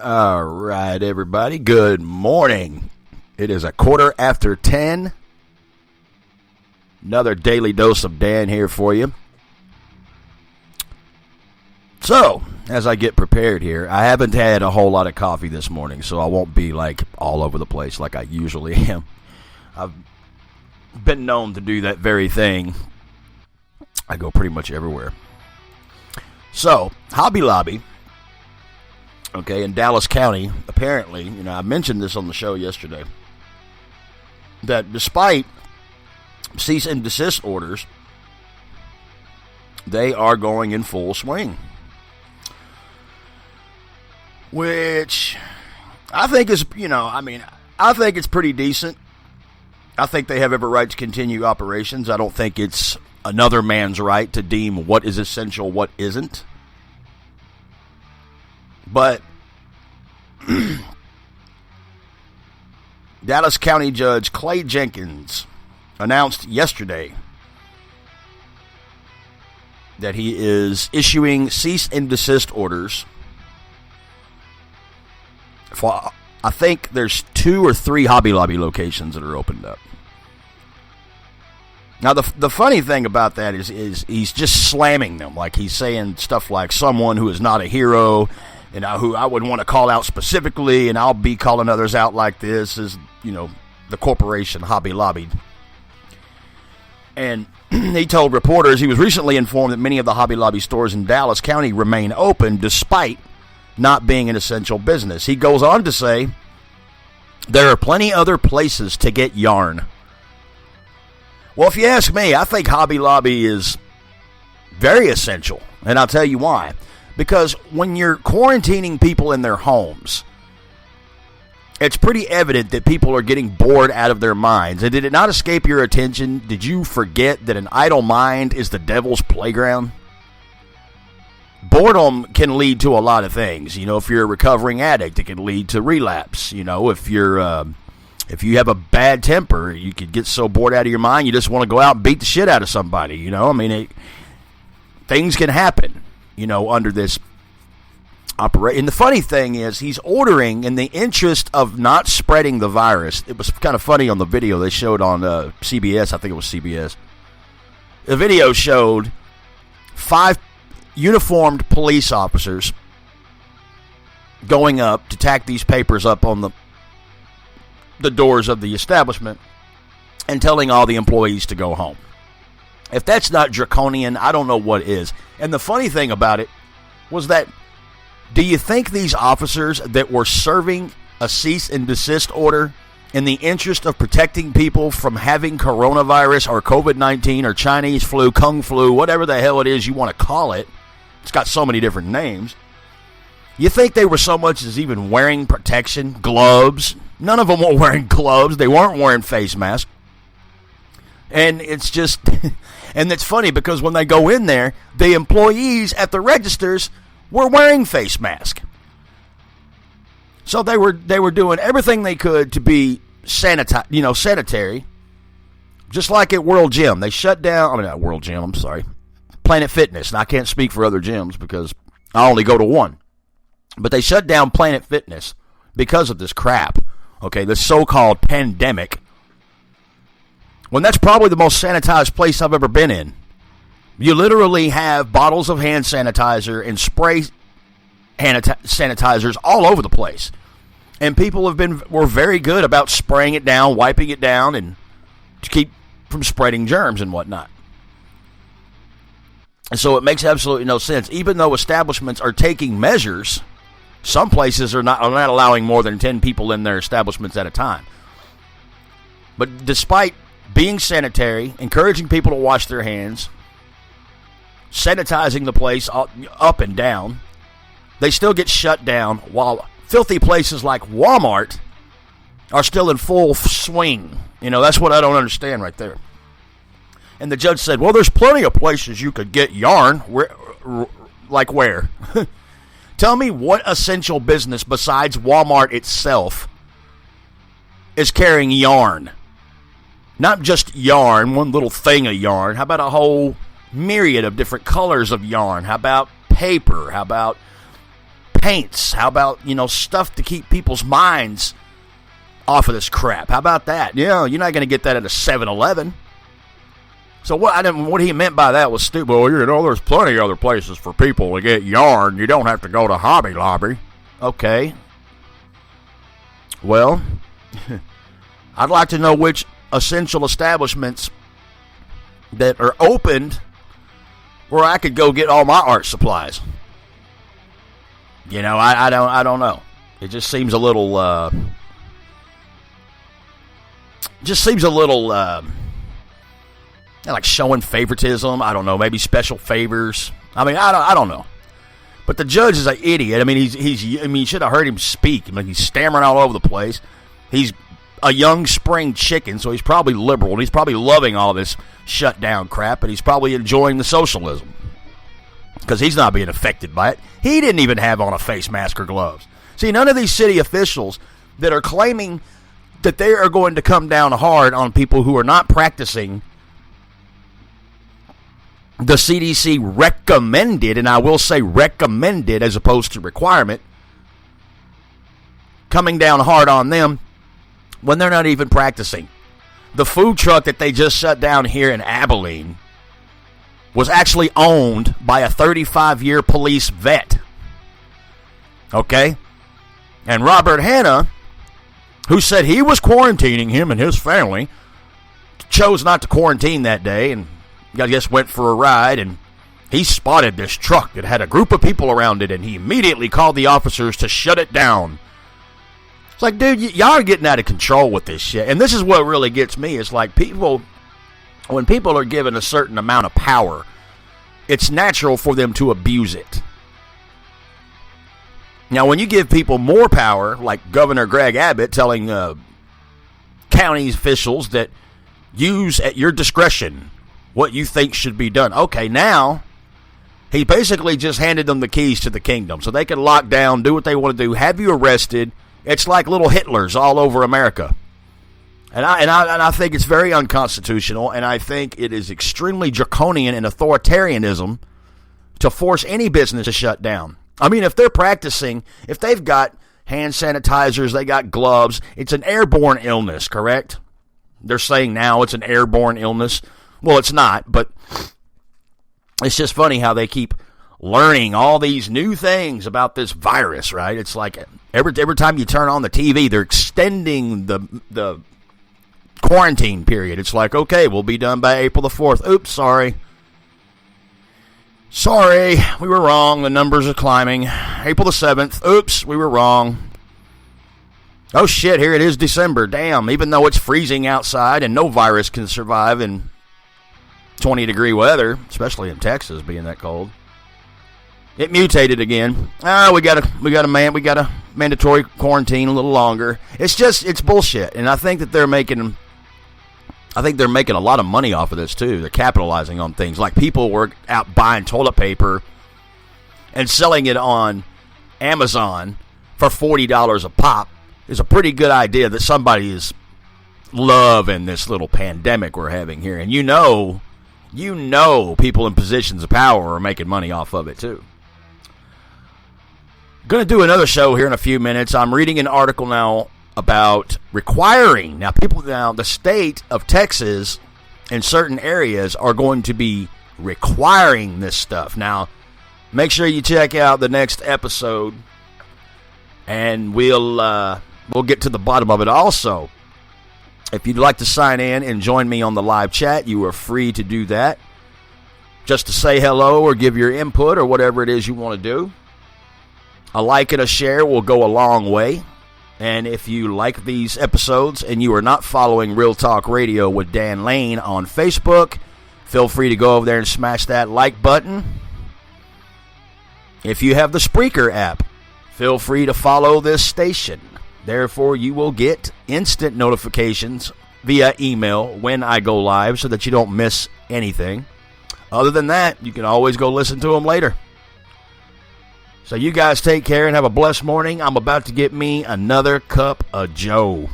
All right, everybody. Good morning. It is 10:15. Another daily dose of Dan here for you. So, as I get prepared here, I haven't had a whole lot of coffee this morning, so I won't be like all over the place like I usually am. I've been known to do that very thing. I go pretty much everywhere. So, Hobby Lobby, okay, in Dallas County, apparently, I mentioned this on the show yesterday, that despite cease and desist orders, they are going in full swing. Which I think is, I think it's pretty decent. I think they have every right to continue operations. I don't think it's another man's right to deem what is essential, what isn't. But Dallas County Judge Clay Jenkins announced yesterday that he is issuing cease and desist orders for, I think there's 2 or 3 Hobby Lobby locations that are opened up. Now, the funny thing about that is he's just slamming them. Like, he's saying stuff like someone who is not a hero, and who I would want to call out specifically, and I'll be calling others out like this, is, the corporation Hobby Lobby. And he told reporters he was recently informed that many of the Hobby Lobby stores in Dallas County remain open despite not being an essential business. He goes on to say, there are plenty other places to get yarn. Well, if you ask me, I think Hobby Lobby is very essential, and I'll tell you why. Because when you're quarantining people in their homes, it's pretty evident that people are getting bored out of their minds. And did it not escape your attention? Did you forget that an idle mind is the devil's playground? Boredom can lead to a lot of things. If you're a recovering addict, it can lead to relapse. If you have a bad temper, you could get so bored out of your mind, you just want to go out and beat the shit out of somebody. Things can happen, under this operation. And the funny thing is, he's ordering in the interest of not spreading the virus. It was kind of funny on the video they showed on CBS. I think it was CBS. The video showed 5 uniformed police officers going up to tack these papers up on the doors of the establishment and telling all the employees to go home. If that's not draconian, I don't know what is. And the funny thing about it was that, do you think these officers that were serving a cease and desist order in the interest of protecting people from having coronavirus or COVID-19 or Chinese flu, Kung flu, whatever the hell it is you want to call it, it's got so many different names, you think they were so much as even wearing protection, gloves? None of them were wearing gloves. They weren't wearing face masks. And it's just, and it's funny because when they go in there, the employees at the registers were wearing face masks. So they were doing everything they could to be sanitary. Just like at World Gym. They shut down, not World Gym, I'm sorry. Planet Fitness. And I can't speak for other gyms because I only go to one. But they shut down Planet Fitness because of this crap. Okay, this so-called pandemic. When that's probably the most sanitized place I've ever been in. You literally have bottles of hand sanitizer and spray sanitizers all over the place. And people were very good about spraying it down, wiping it down, and to keep from spreading germs and whatnot. And so it makes absolutely no sense. Even though establishments are taking measures, some places are not allowing more than 10 people in their establishments at a time. But despite being sanitary, encouraging people to wash their hands, sanitizing the place up and down, they still get shut down while filthy places like Walmart are still in full swing. That's what I don't understand right there. And the judge said, well, there's plenty of places you could get yarn. Like where? Tell me what essential business besides Walmart itself is carrying yarn. Not just yarn, one little thing of yarn. How about a whole myriad of different colors of yarn? How about paper? How about paints? How about, stuff to keep people's minds off of this crap? How about that? You're not going to get that at a 7-Eleven. So what he meant by that was stupid. Well, there's plenty of other places for people to get yarn. You don't have to go to Hobby Lobby. Okay. Well, I'd like to know which essential establishments that are opened where I could go get all my art supplies. I don't know. It just seems a little like showing favoritism. I don't know, maybe special favors. I don't know. But the judge is an idiot. You should have heard him speak. He's stammering all over the place. He's a young spring chicken, so he's probably liberal, and he's probably loving all this shutdown crap, and he's probably enjoying the socialism because he's not being affected by it. He didn't even have on a face mask or gloves. See, none of these city officials that are claiming that they are going to come down hard on people who are not practicing the CDC recommended, and I will say recommended as opposed to requirement, coming down hard on them when they're not even practicing. The food truck that they just shut down here in Abilene was actually owned by a 35-year police vet. Okay? And Robert Hanna, who said he was quarantining, him and his family, chose not to quarantine that day, and I guess went for a ride, and he spotted this truck that had a group of people around it, and he immediately called the officers to shut it down. It's like, dude, y'all are getting out of control with this shit. And this is what really gets me. It's like when people are given a certain amount of power, it's natural for them to abuse it. Now, when you give people more power, like Governor Greg Abbott telling county officials that use at your discretion what you think should be done. Okay, now he basically just handed them the keys to the kingdom so they can lock down, do what they want to do, have you arrested. It's like little Hitlers all over America. And I think it's very unconstitutional, and I think it is extremely draconian and authoritarianism to force any business to shut down. If they're practicing, if they've got hand sanitizers, they got gloves, it's an airborne illness, correct? They're saying now it's an airborne illness. Well, it's not, but it's just funny how they keep learning all these new things about this virus, right? It's like every time you turn on the TV, they're extending the quarantine period. It's like, okay, we'll be done by April the 4th. Oops, sorry, we were wrong. The numbers are climbing. April the 7th. Oops, we were wrong. Oh, shit, here it is, December. Damn, even though it's freezing outside and no virus can survive in 20-degree weather, especially in Texas being that cold. It mutated again. We got a mandatory quarantine a little longer. It's bullshit, and I think that they're making a lot of money off of this too. They're capitalizing on things like people were out buying toilet paper and selling it on Amazon for $40 a pop. Is a pretty good idea that somebody is loving this little pandemic we're having here, and you know people in positions of power are making money off of it too. Going to do another show here in a few minutes. I'm reading an article now about requiring the state of Texas in certain areas are going to be requiring this stuff. Now, make sure you check out the next episode, and we'll get to the bottom of it. Also, if you'd like to sign in and join me on the live chat, you are free to do that. Just to say hello or give your input or whatever it is you want to do. A like and a share will go a long way. And if you like these episodes and you are not following Real Talk Radio with Dan Lane on Facebook, feel free to go over there and smash that like button. If you have the Spreaker app, feel free to follow this station. Therefore, you will get instant notifications via email when I go live so that you don't miss anything. Other than that, you can always go listen to them later. So you guys take care and have a blessed morning. I'm about to get me another cup of Joe.